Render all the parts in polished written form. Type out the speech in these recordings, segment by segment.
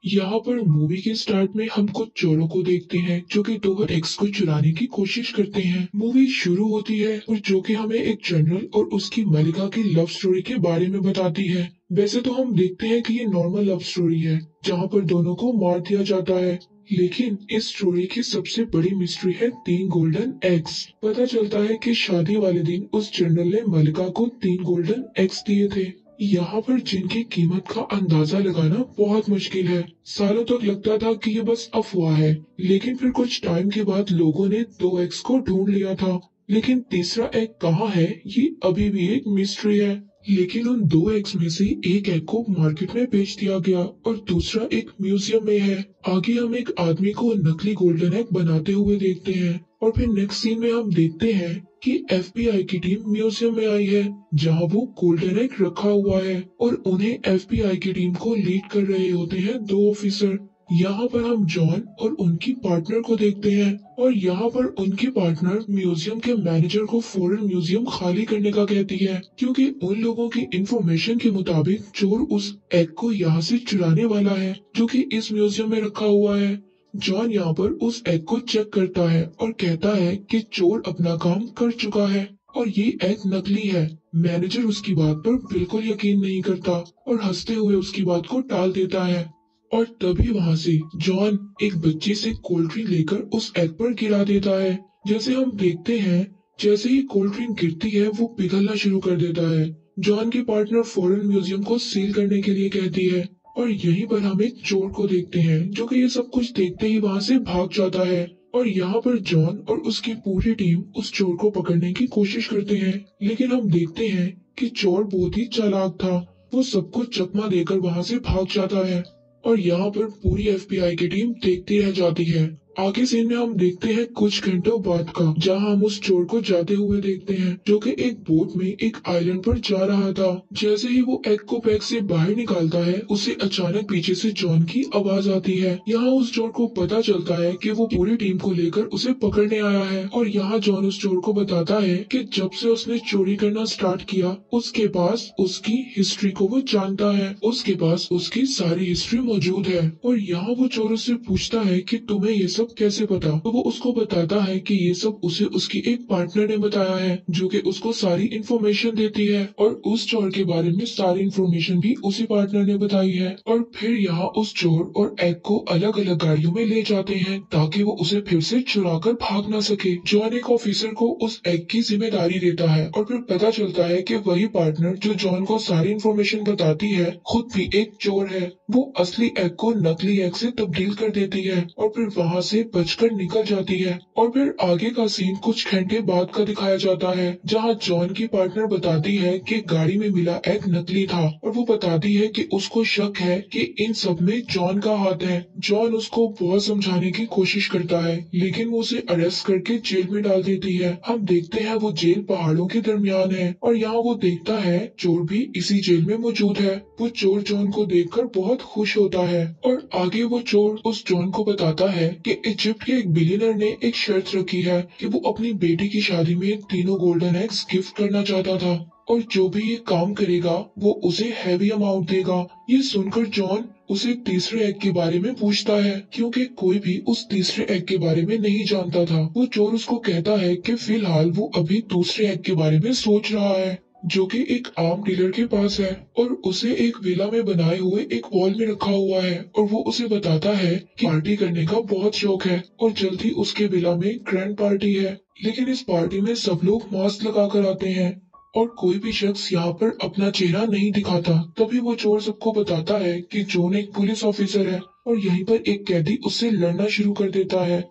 यहाँ पर मूवी के स्टार्ट में हम कुछ चोरों को देखते हैं जो कि दो एक्स को चुराने की कोशिश करते हैं। मूवी शुरू होती है और जो कि हमें एक जनरल और उसकी मलिका की लव स्टोरी के बारे में बताती है। वैसे तो हम देखते हैं कि ये नॉर्मल लव स्टोरी है जहाँ पर दोनों को मार दिया जाता है, लेकिन इस स्टोरी की सबसे बड़ी मिस्ट्री है 3 गोल्डन एग्स। पता चलता है कि शादी वाले दिन उस जनरल ने मलिका को 3 गोल्डन एग्स दिए थे, यहाँ पर जिनकी कीमत का अंदाजा लगाना बहुत मुश्किल है। सालों तक लगता था कि ये बस अफवाह है, लेकिन फिर कुछ टाइम के बाद लोगों ने 2 एक्स को ढूंढ लिया था, लेकिन तीसरा एग कहाँ है ये अभी भी एक मिस्ट्री है। लेकिन उन 2 एक्स में से एक एग को मार्केट में बेच दिया गया और दूसरा एक म्यूजियम में है। आगे हम एक आदमी को नकली गोल्डन एग बनाते हुए देखते हैं और फिर नेक्स्ट सीन में हम देखते हैं कि एफबीआई की टीम म्यूजियम में आई है जहां वो गोल्डन एग रखा हुआ है और उन्हें एफबीआई की टीम को लीड कर रहे होते हैं 2 ऑफिसर। यहाँ पर हम जॉन और उनकी पार्टनर को देखते हैं और यहाँ पर उनकी पार्टनर म्यूजियम के मैनेजर को फौरन म्यूजियम खाली करने का कहती है, क्योंकि उन लोगों की इंफॉर्मेशन के मुताबिक चोर उस एग को यहाँ से चुराने वाला है जो कि इस म्यूजियम में रखा हुआ है। जॉन यहाँ पर उस एग को चेक करता है और कहता है कि चोर अपना काम कर चुका है और ये एग नकली है। मैनेजर उसकी बात पर बिल्कुल यकीन नहीं करता और हंसते हुए उसकी बात को टाल देता है। और तभी वहाँ से जॉन एक बच्चे से कोल्ड ड्रिंक लेकर उस एग पर गिरा देता है। जैसे हम देखते हैं, जैसे ही कोल्ड ड्रिंक गिरती है वो पिघलना शुरू कर देता है। जॉन की पार्टनर फौरन म्यूजियम को सील करने के लिए कहती है और यहीं पर हम एक चोर को देखते हैं जो कि ये सब कुछ देखते ही वहाँ से भाग जाता है। और यहाँ पर जॉन और उसकी पूरी टीम उस चोर को पकड़ने की कोशिश करते हैं, लेकिन हम देखते हैं कि चोर बहुत ही चालाक था। वो सबको चकमा देकर वहाँ से भाग जाता है और यहाँ पर पूरी एफबीआई की टीम देखती रह जाती है। आगे सीन में हम देखते हैं कुछ घंटों बाद का, जहां हम उस चोर को जाते हुए देखते हैं जो कि एक बोट में एक आइलैंड पर जा रहा था। जैसे ही वो एग को पैक से बाहर निकालता है, उसे अचानक पीछे से जॉन की आवाज आती है। यहाँ उस चोर को पता चलता है कि वो पूरी टीम को लेकर उसे पकड़ने आया है और यहाँ जॉन उस चोर को बताता है कि जब से उसने चोरी करना स्टार्ट किया उसके पास उसकी हिस्ट्री को वो जानता है, उसके पास उसकी सारी हिस्ट्री मौजूद है। और यहाँ वो चोर उससे पूछता है कि तुम्हें ये सब कैसे पता। तो वो उसको बताता है कि ये सब उसे उसकी एक पार्टनर ने बताया है जो कि उसको सारी इंफॉर्मेशन देती है और उस चोर के बारे में सारी इंफॉर्मेशन भी उसी पार्टनर ने बताई है। और फिर यहाँ उस चोर और एग को अलग अलग गाड़ियों में ले जाते हैं ताकि वो उसे फिर से चुरा कर भाग ना सके। जॉन एक ऑफिसर को उस एग की जिम्मेदारी देता है और फिर पता चलता है कि वही पार्टनर जो जॉन को सारी इंफॉर्मेशन बताती है खुद भी एक चोर है। वो असली एग को नकली एग से तब्दील कर देती है और फिर वहाँ से बचकर निकल जाती है। और फिर आगे का सीन कुछ घंटे बाद का दिखाया जाता है जहाँ जॉन की पार्टनर बताती है कि गाड़ी में मिला एग नकली था और वो बताती है कि उसको शक है कि इन सब में जॉन का हाथ है। जॉन उसको बहुत समझाने की कोशिश करता है, लेकिन वो उसे अरेस्ट करके जेल में डाल देती है। हम देखते हैं वो जेल पहाड़ों के दरमियान है और यहाँ वो देखता है चोर भी इसी जेल में मौजूद है। वो चोर जॉन को देखकर बहुत खुश होता है और आगे वो चोर उस जॉन को बताता है कि इजिप्ट के एक बिलियनर ने एक शर्त रखी है कि वो अपनी बेटी की शादी में 3 गोल्डन एग्स गिफ्ट करना चाहता था और जो भी ये काम करेगा वो उसे हैवी अमाउंट देगा। ये सुनकर जॉन उसे तीसरे एग के बारे में पूछता है, क्योंकि कोई भी उस तीसरे एग के बारे में नहीं जानता था। वो चोर उसको कहता है कि फिलहाल वो अभी दूसरे एग के बारे में सोच रहा है जो कि एक आर्म डीलर के पास है और उसे एक विला में बनाए हुए एक वॉल में रखा हुआ है। और वो उसे बताता है कि पार्टी करने का बहुत शौक है और जल्द ही उसके विला में ग्रैंड पार्टी है, लेकिन इस पार्टी में सब लोग मास्क लगा कर आते हैं और कोई भी शख्स यहाँ पर अपना चेहरा नहीं दिखाता। तभी वो चोर सबको बताता है कि जॉन एक पुलिस ऑफिसर है और यहीं पर एक कैदी उससे लड़ना शुरू कर देता है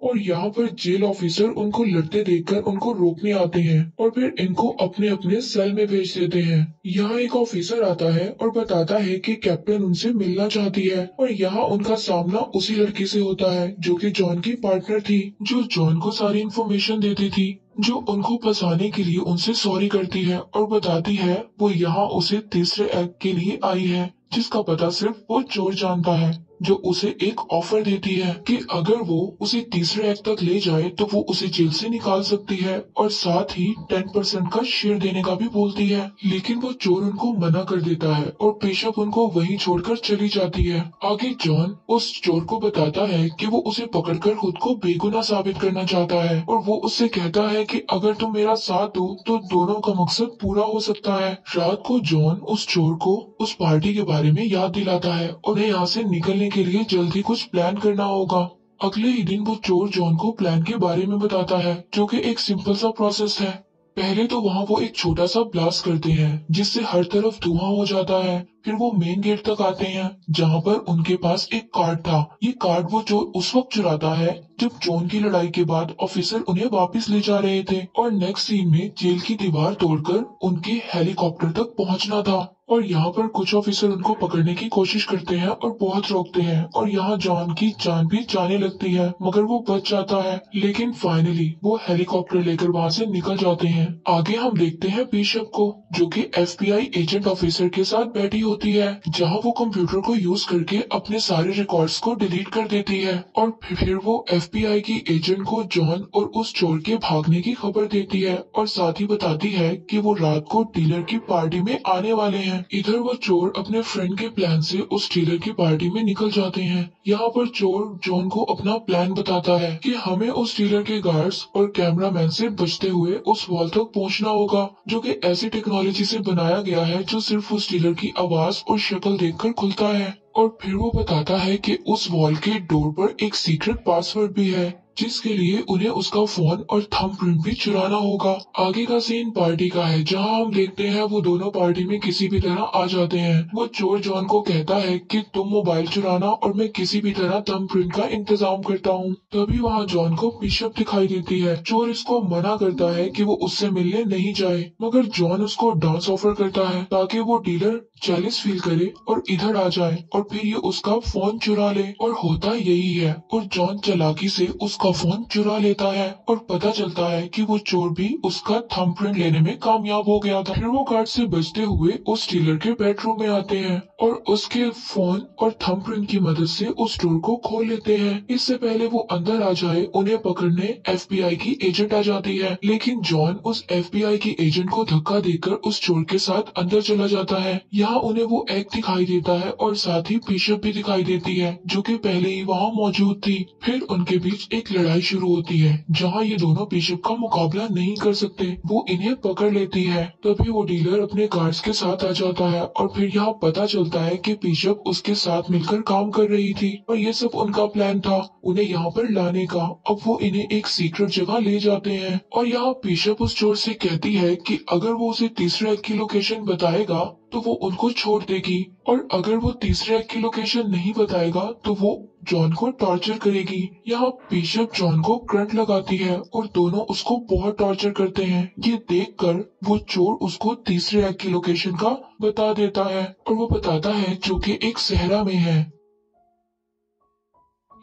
और यहाँ पर जेल ऑफिसर उनको लड़ते देखकर उनको रोकने आते हैं और फिर इनको अपने अपने सेल में भेज देते हैं। यहाँ एक ऑफिसर आता है और बताता है कि कैप्टन उनसे मिलना चाहती है और यहाँ उनका सामना उसी लड़की से होता है जो कि जॉन की पार्टनर थी, जो जॉन को सारी इन्फॉर्मेशन देती थी, जो उनको फंसाने के लिए उनसे सॉरी करती है और बताती है वो यहाँ उसे तीसरे एक्ट के लिए आई है जिसका पता सिर्फ वो चोर जानता है। जो उसे एक ऑफर देती है कि अगर वो उसे तीसरे एक्ट तक ले जाए तो वो उसे जेल से निकाल सकती है और साथ ही 10% का शेयर देने का भी बोलती है। लेकिन वो चोर उनको मना कर देता है और बिशप उनको वहीं छोड़कर चली जाती है। आगे जॉन उस चोर को बताता है कि वो उसे पकड़कर खुद को बेगुनाह साबित करना चाहता है और वो उससे कहता है कि अगर तुम मेरा साथ दो तो दोनों का मकसद पूरा हो सकता है। रात को जॉन उस चोर को उस पार्टी के बारे में याद दिलाता है और उन्हें यहाँ से निकलने के लिए जल्दी कुछ प्लान करना होगा। अगले ही दिन वो चोर जॉन को प्लान के बारे में बताता है, जो कि एक सिंपल सा प्रोसेस है। पहले तो वहाँ वो एक छोटा सा ब्लास्ट करते हैं जिससे हर तरफ धुआं हो जाता है। फिर वो मेन गेट तक आते हैं जहाँ पर उनके पास एक कार्ड था। ये कार्ड वो चोर उस वक्त चुराता है जब जॉन की लड़ाई के बाद ऑफिसर उन्हें वापस ले जा रहे थे और नेक्स्ट सीन में जेल की दीवार तोड़कर उनके हेलीकॉप्टर तक पहुंचना था। और यहाँ पर कुछ ऑफिसर उनको पकड़ने की कोशिश करते हैं और बहुत रोकते हैं और यहाँ जॉन की जान भी जाने लगती है मगर वो बच जाता है। लेकिन फाइनली वो हेलीकॉप्टर लेकर वहाँ से निकल जाते हैं। आगे हम देखते हैं बिशप को, जो कि एफबीआई एजेंट ऑफिसर के साथ बैठी होती है, जहाँ वो कंप्यूटर को यूज करके अपने सारे रिकॉर्ड्स को डिलीट कर देती है और फिर वो एफबीआई की एजेंट को जॉन और उस चोर के भागने की खबर देती है और साथ ही बताती है कि वो रात को डीलर की पार्टी में आने वाले हैं। इधर वो चोर अपने फ्रेंड के प्लान से उस डीलर की पार्टी में निकल जाते हैं। यहाँ पर चोर जॉन को अपना प्लान बताता है कि हमें उस डीलर के गार्ड्स और कैमरामैन से बचते हुए उस वॉल तक पहुँचना होगा, जो कि ऐसी टेक्नोलॉजी से बनाया गया है जो सिर्फ उस डीलर की आवाज और शक्ल देखकर खुलता है। और फिर वो बताता है कि उस वॉल के डोर पर एक सीक्रेट पासवर्ड भी है जिसके लिए उन्हें उसका फोन और थंबप्रिंट भी चुराना होगा। आगे का सीन पार्टी का है जहां हम देखते हैं वो दोनों पार्टी में किसी भी तरह आ जाते हैं। वो चोर जॉन को कहता है कि तुम मोबाइल चुराना और मैं किसी भी तरह थंबप्रिंट का इंतजाम करता हूँ। तभी वहाँ जॉन को बिशप दिखाई देती है। चोर इसको मना करता है कि वो उससे मिलने नहीं जाए मगर जॉन उसको डांस ऑफर करता है ताकि वो डीलर जेलिस फील करे और इधर आ जाए और फिर ये उसका फोन चुरा ले। और होता यही है और जॉन चालाकी से उसका फोन चुरा लेता है और पता चलता है कि वो चोर भी उसका थंबप्रिंट लेने में कामयाब हो गया था। फिर वो गार्ड से बचते हुए उस डीलर के बेडरूम में आते हैं और उसके फोन और थंबप्रिंट की मदद से उस डोर को खोल लेते हैं। इससे पहले वो अंदर आ जाए उन्हें पकड़ने एफबीआई की एजेंट आ जाती है, लेकिन जॉन उस एफबीआई की एजेंट को धक्का देकर उस चोर के साथ अंदर चला जाता है। यहाँ उन्हें वो एक्ट दिखाई देता है और साथ ही बिशप भी दिखाई देती है जो कि पहले ही वहाँ मौजूद थी। फिर उनके बीच एक लड़ाई शुरू होती है जहाँ ये दोनों बिशप का मुकाबला नहीं कर सकते। वो इन्हें पकड़ लेती है। तभी वो डीलर अपने गार्ड्स के साथ आ जाता है और फिर यहाँ पता चलता है कि बिशप उसके साथ मिलकर काम कर रही थी और ये सब उनका प्लान था उन्हें यहाँ पर लाने का। अब वो इन्हें एक सीक्रेट जगह ले जाते हैं और यहाँ बिशप उस चोर से कहती है कि अगर वो उसे तीसरे एक्ट की लोकेशन बताएगा तो वो उनको छोड़ देगी और अगर वो तीसरे एक्ट की लोकेशन नहीं बताएगा तो वो जॉन को टॉर्चर करेगी। यहाँ बिशप जॉन को करंट लगाती है और दोनों उसको बहुत टॉर्चर करते हैं। ये देखकर वो चोर उसको तीसरे एक्ट की लोकेशन का बता देता है और वो बताता है जो कि एक सहरा में है।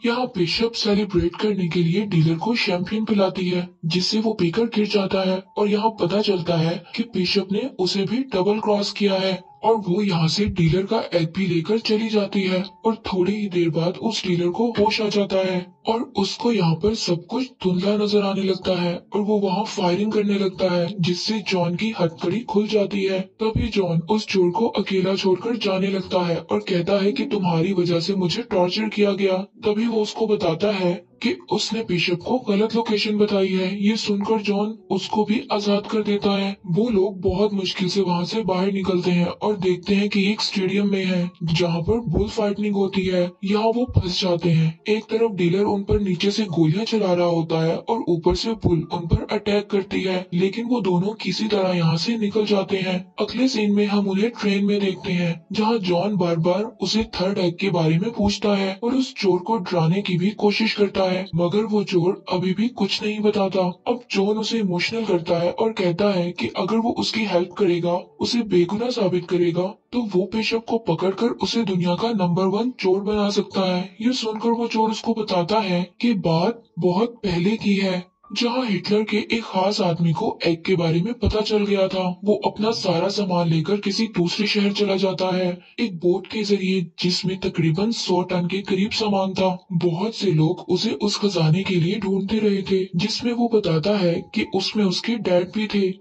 यहाँ बिशप सेलिब्रेट करने के लिए डीलर को शैंपेन पिलाती है जिससे वो पीकर गिर जाता है और यहाँ पता चलता है कि बिशप ने उसे भी डबल क्रॉस किया है और वो यहाँ से डीलर का एग भी लेकर चली जाती है और थोड़ी ही देर बाद उस डीलर को होश आ जाता है और उसको यहाँ पर सब कुछ धुंधला नजर आने लगता है और वो वहाँ फायरिंग करने लगता है जिससे जॉन की हथकड़ी खुल जाती है। तभी जॉन उस चोर को अकेला छोड़कर जाने लगता है और कहता है कि तुम्हारी वजह से मुझे टॉर्चर किया गया। तभी वो उसको बताता है कि उसने बिशप को गलत लोकेशन बताई है। ये सुनकर जॉन उसको भी आजाद कर देता है। वो लोग बहुत मुश्किल से वहाँ से बाहर निकलते हैं और देखते हैं कि एक स्टेडियम में है जहाँ पर बुल फाइटिंग होती है। यहाँ वो फंस जाते हैं। एक तरफ डीलर उन पर नीचे से गोलियां चला रहा होता है और ऊपर से बुल उन पर अटैक करती है, लेकिन वो दोनों किसी तरह यहाँ से निकल जाते हैं। अगले सीन में हम उन्हें ट्रेन में देखते हैं जहाँ जॉन बार बार उसे थर्ड एक्ट के बारे में पूछता है और उस चोर को डराने की भी कोशिश करता है मगर वो चोर अभी भी कुछ नहीं बताता। अब जॉन उसे इमोशनल करता है और कहता है कि अगर वो उसकी हेल्प करेगा, उसे बेगुनाह साबित करेगा, तो वो बिशप को पकड़कर उसे दुनिया का नंबर 1 चोर बना सकता है। ये सुनकर वो चोर उसको बताता है कि बात बहुत पहले की है जहां हिटलर के एक खास आदमी को एग के बारे में पता चल गया था। वो अपना सारा सामान लेकर किसी दूसरे शहर चला जाता है, एक बोट के जरिए जिसमें तकरीबन 100 टन के करीब सामान था। बहुत से लोग उसे उस खजाने के लिए ढूंढते रहे थे, जिसमें वो बताता है कि उसमें उसके डैड भी थे।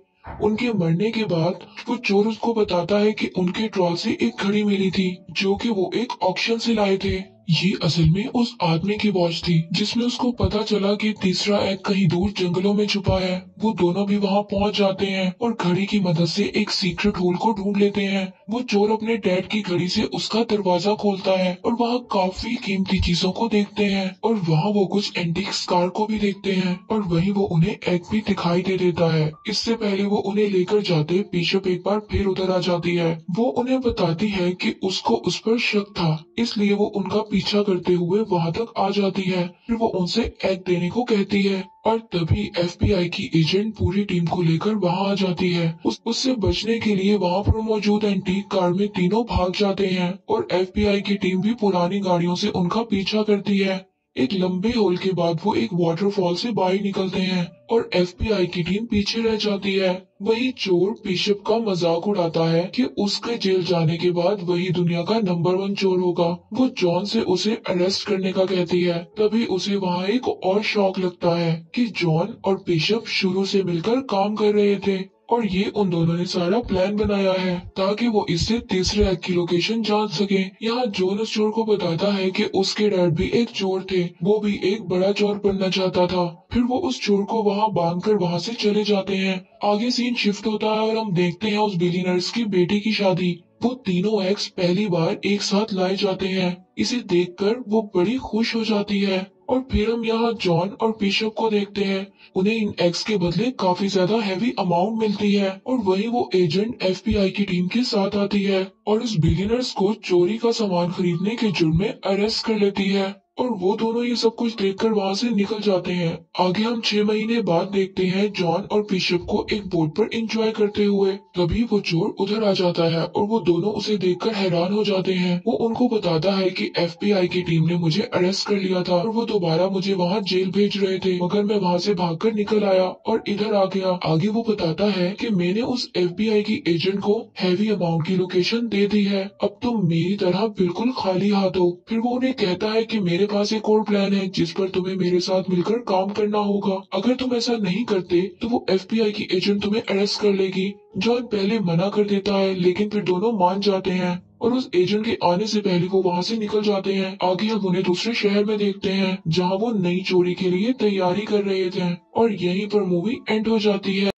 उनके मरने के बाद वो चोर उसको बताता है कि उनके ट्रॉल से एक घड़ी मिली थी, जो कि वो एक ऑक्शन से लाए थे। ये असल में उस आदमी की वॉच थी, जिसमें उसको पता चला कि तीसरा एग कहीं दूर जंगलों में छुपा है। वो दोनों भी वहाँ पहुँच जाते हैं और घड़ी की मदद से एक सीक्रेट होल को ढूंढ लेते हैं। वो चोर अपने डैड की घड़ी से उसका दरवाजा खोलता है और वहाँ काफी कीमती चीजों को देखते हैं, और वहाँ वो कुछ एंटीक कार को भी देखते हैं, और वहीं वो उन्हें एग भी दिखाई दे देता है। इससे पहले वो उन्हें लेकर जाते बिशप एक बार फिर उधर आ जाती है। वो उन्हें बताती है कि उसको उस पर शक था, इसलिए वो उनका पीछा करते हुए वहां तक आ जाती है। फिर वो उनसे एग देने को कहती है, और तभी एफबीआई की एजेंट पूरी टीम को लेकर वहां आ जाती है। उससे बचने के लिए वहां पर मौजूद एंटीक कार में तीनों भाग जाते हैं, और एफबीआई की टीम भी पुरानी गाड़ियों से उनका पीछा करती है। एक लंबे होल के बाद वो एक वाटरफॉल से बाहर निकलते हैं, और एफबीआई की टीम पीछे रह जाती है। वही चोर बिशप का मजाक उड़ाता है कि उसके जेल जाने के बाद वही दुनिया का नंबर 1 चोर होगा। वो जॉन से उसे अरेस्ट करने का कहती है। तभी उसे वहाँ एक और शौक लगता है कि जॉन और बिशप शुरू से मिलकर काम कर रहे थे, और ये उन दोनों ने सारा प्लान बनाया है ताकि वो इससे तीसरे एग की लोकेशन जान सके। यहाँ जॉन उस चोर को बताता है कि उसके डैड भी एक चोर थे, वो भी एक बड़ा चोर बनना चाहता था। फिर वो उस चोर को वहाँ बांधकर वहाँ से चले जाते हैं। आगे सीन शिफ्ट होता है और हम देखते हैं उस बिलियनर्स की बेटी की शादी। वो तीनों एक्स पहली बार एक साथ लाए जाते हैं। इसे देखकर वो बड़ी खुश हो जाती है। और फिर हम यहाँ जॉन और बिशप को देखते हैं। उन्हें इन एक्स के बदले काफी ज्यादा हैवी अमाउंट मिलती है, और वहीं वो एजेंट एफबीआई की टीम के साथ आती है और उस बिलियनर्स को चोरी का सामान खरीदने के जुर्म में अरेस्ट कर लेती है। और वो दोनों ये सब कुछ देखकर वहाँ से निकल जाते हैं। आगे हम 6 महीने बाद देखते हैं जॉन और बिशप को एक बोट पर एंजॉय करते हुए। तभी वो चोर उधर आ जाता है और वो दोनों उसे देखकर हैरान हो जाते हैं। वो उनको बताता है कि एफबीआई की टीम ने मुझे अरेस्ट कर लिया था और वो दोबारा मुझे वहाँ जेल भेज रहे थे, मगर मैं वहाँ से भागकर निकल आया और इधर आ गया। आगे वो बताता है कि मैंने उस एफबीआई की एजेंट को हैवी अमाउंट की लोकेशन दे दी है, अब तुम मेरी तरह बिल्कुल खाली हाथ हो। फिर वो उन्हें कहता है कि मेरे पास एक और प्लान है जिस पर तुम्हें मेरे साथ मिलकर काम करना होगा। अगर तुम ऐसा नहीं करते तो वो एफबीआई की एजेंट तुम्हें अरेस्ट कर लेगी। जॉन पहले मना कर देता है, लेकिन फिर दोनों मान जाते हैं और उस एजेंट के आने से पहले वो वहाँ से निकल जाते हैं। आगे हम उन्हें दूसरे शहर में देखते हैं, जहाँ वो नई चोरी के लिए तैयारी कर रहे थे, और यहीं पर मूवी एंड हो जाती है।